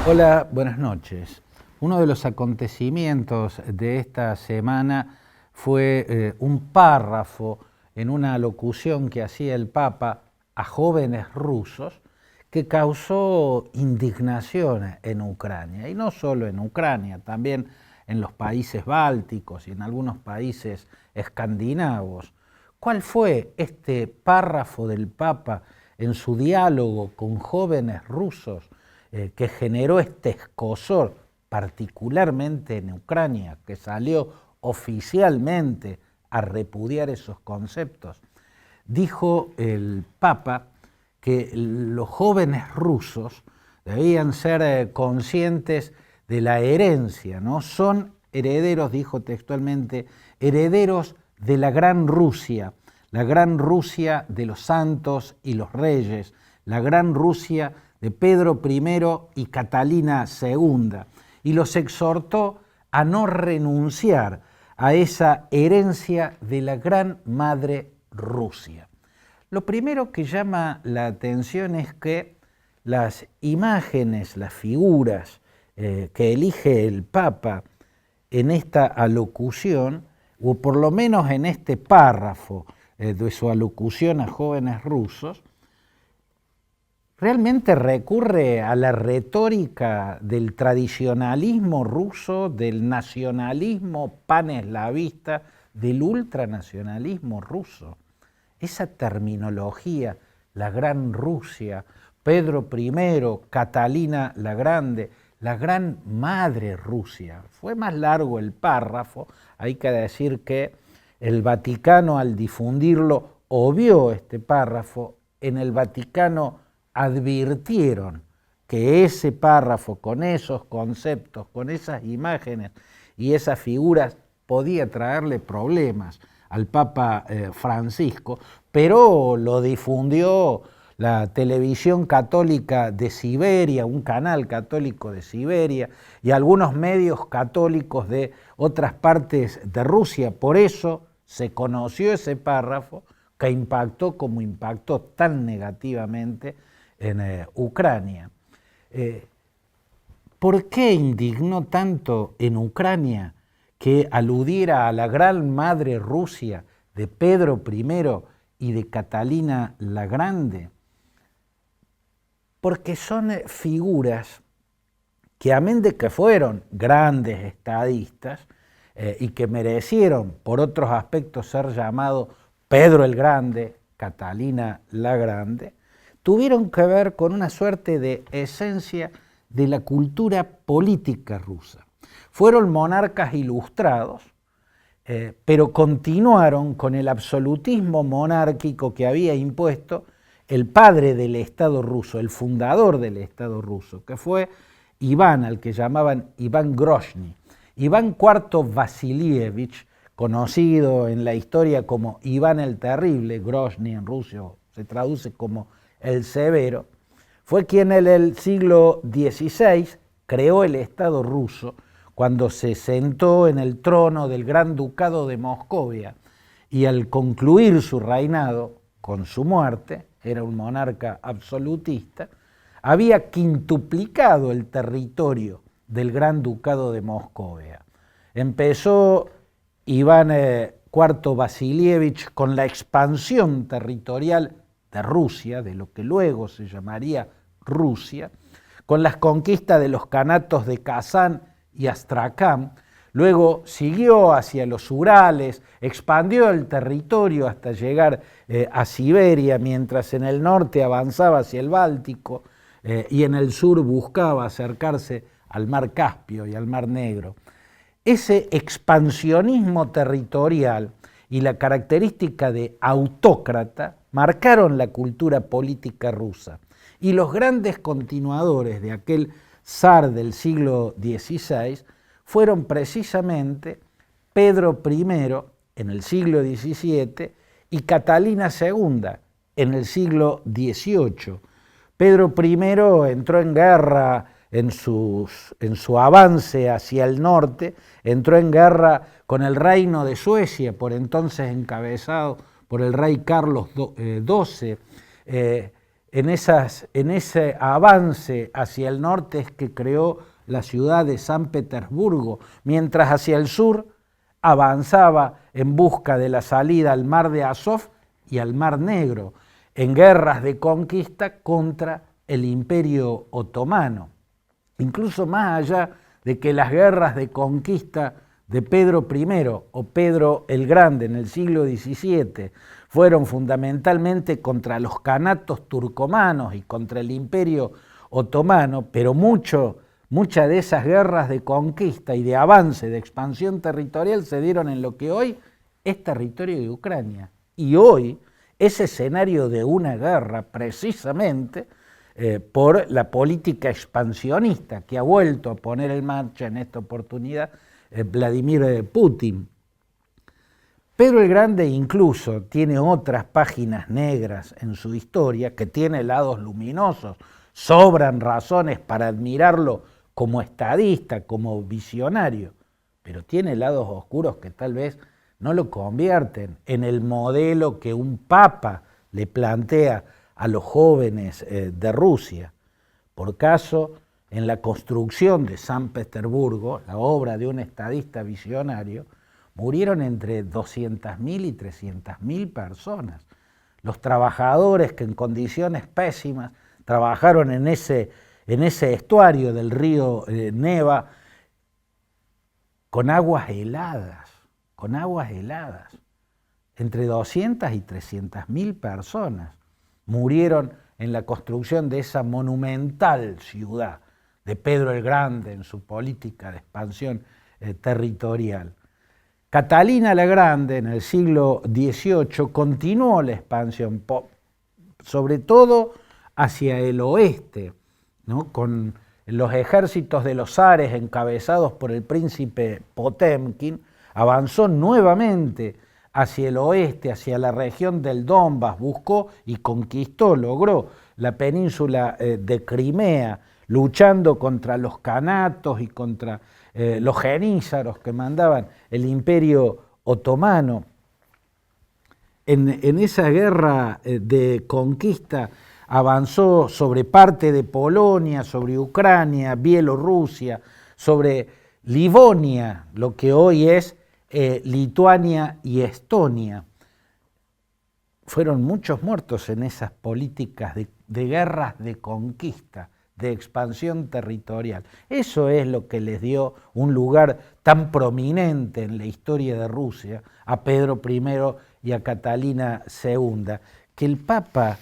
Hola, buenas noches. Uno de los acontecimientos de esta semana fue un párrafo en una locución que hacía el Papa a jóvenes rusos que causó indignación en Ucrania. Y no solo en Ucrania, también en los países bálticos y en algunos países escandinavos. ¿Cuál fue este párrafo del Papa en su diálogo con jóvenes rusos que generó este escozor, particularmente en Ucrania, que salió oficialmente a repudiar esos conceptos? Dijo el Papa que los jóvenes rusos debían ser conscientes de la herencia, ¿no? Son herederos, dijo textualmente, herederos de la gran Rusia de los santos y los reyes, la gran Rusia de Pedro I y Catalina II, y los exhortó a no renunciar a esa herencia de la gran madre Rusia. Lo primero que llama la atención es que las imágenes, las figuras que elige el Papa en esta alocución, o por lo menos en este párrafo de su alocución a jóvenes rusos, realmente recurre a la retórica del tradicionalismo ruso, del nacionalismo paneslavista, del ultranacionalismo ruso. Esa terminología, la gran Rusia, Pedro I, Catalina la Grande, la gran madre Rusia. Fue más largo el párrafo, hay que decir que el Vaticano, al difundirlo, obvió este párrafo. En el Vaticano advirtieron que ese párrafo, con esos conceptos, con esas imágenes y esas figuras, podía traerle problemas al Papa Francisco, pero lo difundió la televisión católica de Siberia, un canal católico de Siberia, y algunos medios católicos de otras partes de Rusia. Por eso se conoció ese párrafo que impactó como impactó tan negativamente en Ucrania. ¿Por qué indignó tanto en Ucrania que aludiera a la gran madre Rusia de Pedro I y de Catalina la Grande? Porque son figuras que, amén de que fueron grandes estadistas y que merecieron por otros aspectos ser llamados Pedro el Grande, Catalina la Grande, tuvieron que ver con una suerte de esencia de la cultura política rusa. Fueron monarcas ilustrados, pero continuaron con el absolutismo monárquico que había impuesto el padre del Estado ruso, el fundador del Estado ruso, que fue Iván, al que llamaban Iván Grozny. Iván IV Vasilievich, conocido en la historia como Iván el Terrible, Grozny en ruso se traduce como el Severo, fue quien en el siglo XVI creó el Estado ruso cuando se sentó en el trono del Gran Ducado de Moscovia, y al concluir su reinado, con su muerte, era un monarca absolutista, había quintuplicado el territorio del Gran Ducado de Moscovia. Empezó Iván IV Vasilievich con la expansión territorial de Rusia, de lo que luego se llamaría Rusia, con las conquistas de los kanatos de Kazán y Astracán. Luego siguió hacia los Urales, expandió el territorio hasta llegar a Siberia, mientras en el norte avanzaba hacia el Báltico y en el sur buscaba acercarse al Mar Caspio y al Mar Negro. Ese expansionismo territorial y la característica de autócrata marcaron la cultura política rusa, y los grandes continuadores de aquel zar del siglo XVI fueron precisamente Pedro I en el siglo XVII y Catalina II en el siglo XVIII. Pedro I entró en guerra en su avance hacia el norte, entró en guerra con el reino de Suecia, por entonces encabezado por el rey Carlos XII. en ese avance hacia el norte es que creó la ciudad de San Petersburgo, mientras hacia el sur avanzaba en busca de la salida al mar de Azov y al mar Negro, en guerras de conquista contra el Imperio Otomano. Incluso más allá de que las guerras de conquista de Pedro I o Pedro el Grande en el siglo XVII fueron fundamentalmente contra los canatos turcomanos y contra el Imperio Otomano, pero muchas de esas guerras de conquista y de avance, de expansión territorial se dieron en lo que hoy es territorio de Ucrania. Y hoy es escenario de una guerra precisamente por la política expansionista que ha vuelto a poner en marcha en esta oportunidad Vladimir Putin. Pedro el Grande incluso tiene otras páginas negras en su historia que tiene lados luminosos. Sobran razones para admirarlo como estadista, como visionario, pero tiene lados oscuros que tal vez no lo convierten en el modelo que un papa le plantea a los jóvenes de Rusia. Por caso, en la construcción de San Petersburgo, la obra de un estadista visionario, murieron entre 200.000 y 300.000 personas. Los trabajadores que en condiciones pésimas trabajaron en ese estuario del río Neva con aguas heladas, Entre 200 y 300.000 personas murieron en la construcción de esa monumental ciudad de Pedro el Grande en su política de expansión territorial. Catalina la Grande en el siglo XVIII continuó la expansión, sobre todo hacia el oeste, ¿no? Con los ejércitos de los zares encabezados por el príncipe Potemkin, avanzó nuevamente hacia el oeste, hacia la región del Donbass, buscó y conquistó, logró la península de Crimea, luchando contra los canatos y contra los genízaros que mandaban el Imperio Otomano. En esa guerra de conquista avanzó sobre parte de Polonia, sobre Ucrania, Bielorrusia, sobre Livonia, lo que hoy es Lituania y Estonia. Fueron muchos muertos en esas políticas de guerras de conquista, de expansión territorial. Eso es lo que les dio un lugar tan prominente en la historia de Rusia a Pedro I y a Catalina II, que el Papa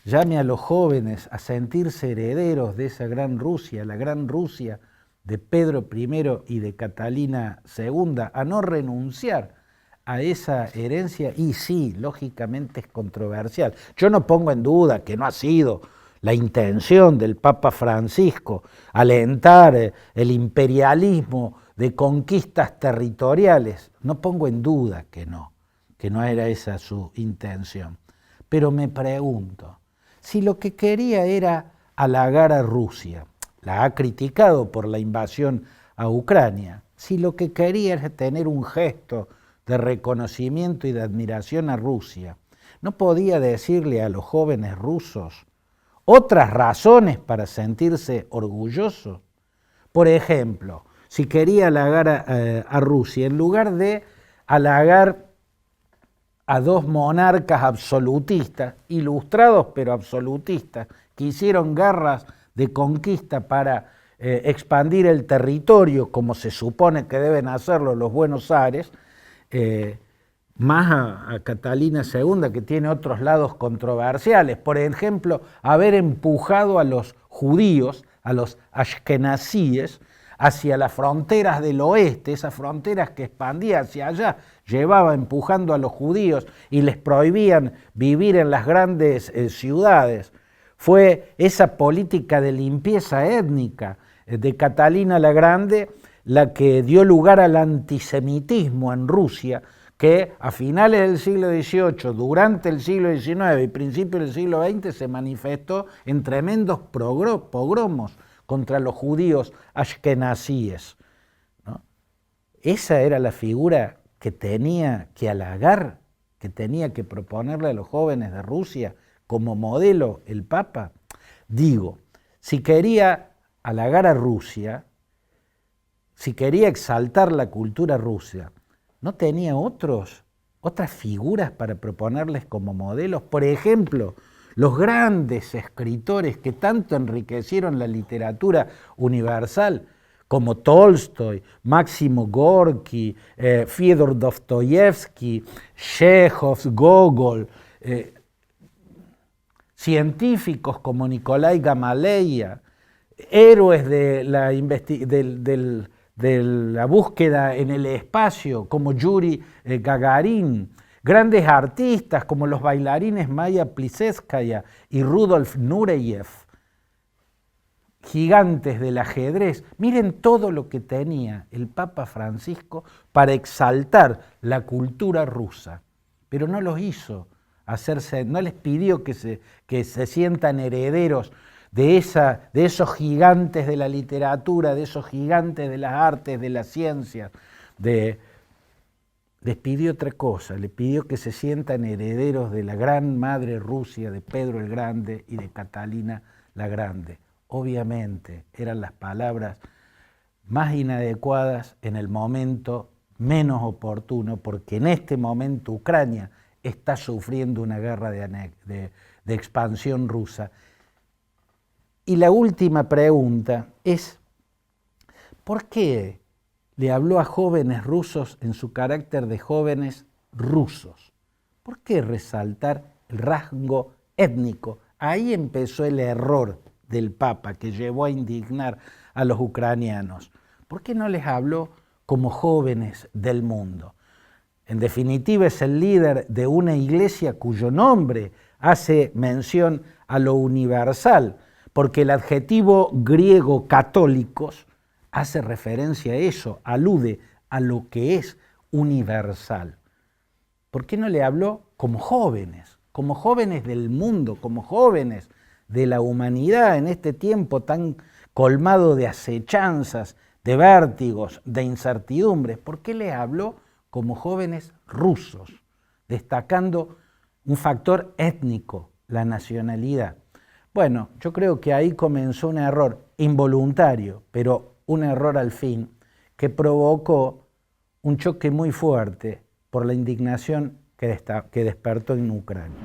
llame a los jóvenes a sentirse herederos de esa gran Rusia, la gran Rusia de Pedro I y de Catalina II, a no renunciar a esa herencia. Y sí, lógicamente es controversial. Yo no pongo en duda que no ha sido la intención del Papa Francisco alentar el imperialismo de conquistas territoriales. No pongo en duda que no era esa su intención. Pero me pregunto, si lo que quería era halagar a Rusia, la ha criticado por la invasión a Ucrania, si lo que quería era tener un gesto de reconocimiento y de admiración a Rusia, ¿no podía decirle a los jóvenes rusos otras razones para sentirse orgulloso? Por ejemplo, si quería halagar a Rusia, en lugar de halagar a dos monarcas absolutistas, ilustrados pero absolutistas, que hicieron guerras de conquista para expandir el territorio, como se supone que deben hacerlo los buenos zares, más a Catalina II, que tiene otros lados controversiales. Por ejemplo, haber empujado a los judíos, a los ashkenazíes, hacia las fronteras del oeste, esas fronteras que expandía hacia allá, llevaba empujando a los judíos y les prohibían vivir en las grandes ciudades. Fue esa política de limpieza étnica de Catalina la Grande la que dio lugar al antisemitismo en Rusia, que a finales del siglo XVIII, durante el siglo XIX y principios del siglo XX se manifestó en tremendos pogromos contra los judíos ashkenazíes, ¿no? Esa era la figura que tenía que halagar, que tenía que proponerle a los jóvenes de Rusia, como modelo el Papa? Digo, si quería halagar a Rusia, si quería exaltar la cultura rusa, ¿no tenía otras figuras para proponerles como modelos? Por ejemplo, los grandes escritores que tanto enriquecieron la literatura universal, como Tolstoy, Máximo Gorki, Fyodor Dostoyevsky, Chekhov, Gogol, científicos como Nikolai Gamaleya, héroes de la búsqueda en el espacio como Yuri Gagarin, grandes artistas como los bailarines Maya Plisetskaya y Rudolf Nureyev, gigantes del ajedrez. Miren todo lo que tenía el Papa Francisco para exaltar la cultura rusa, pero no los hizo no les pidió que se sientan herederos de esos gigantes de la literatura, de esos gigantes de las artes, de las ciencias. Les pidió otra cosa, les pidió que se sientan herederos de la gran madre Rusia, de Pedro el Grande y de Catalina la Grande. Obviamente eran las palabras más inadecuadas en el momento menos oportuno, porque en este momento Ucrania está sufriendo una guerra de expansión rusa. Y la última pregunta es, ¿por qué le habló a jóvenes rusos en su carácter de jóvenes rusos? ¿Por qué resaltar el rasgo étnico? Ahí empezó el error del Papa que llevó a indignar a los ucranianos. ¿Por qué no les habló como jóvenes del mundo? En definitiva, es el líder de una iglesia cuyo nombre hace mención a lo universal, porque el adjetivo griego católicos hace referencia a eso, alude a lo que es universal. ¿Por qué no le habló como jóvenes del mundo, como jóvenes de la humanidad en este tiempo tan colmado de acechanzas, de vértigos, de incertidumbres? ¿Por qué le habló como jóvenes rusos, destacando un factor étnico, la nacionalidad? Bueno, yo creo que ahí comenzó un error involuntario, pero un error al fin, que provocó un choque muy fuerte por la indignación que despertó en Ucrania.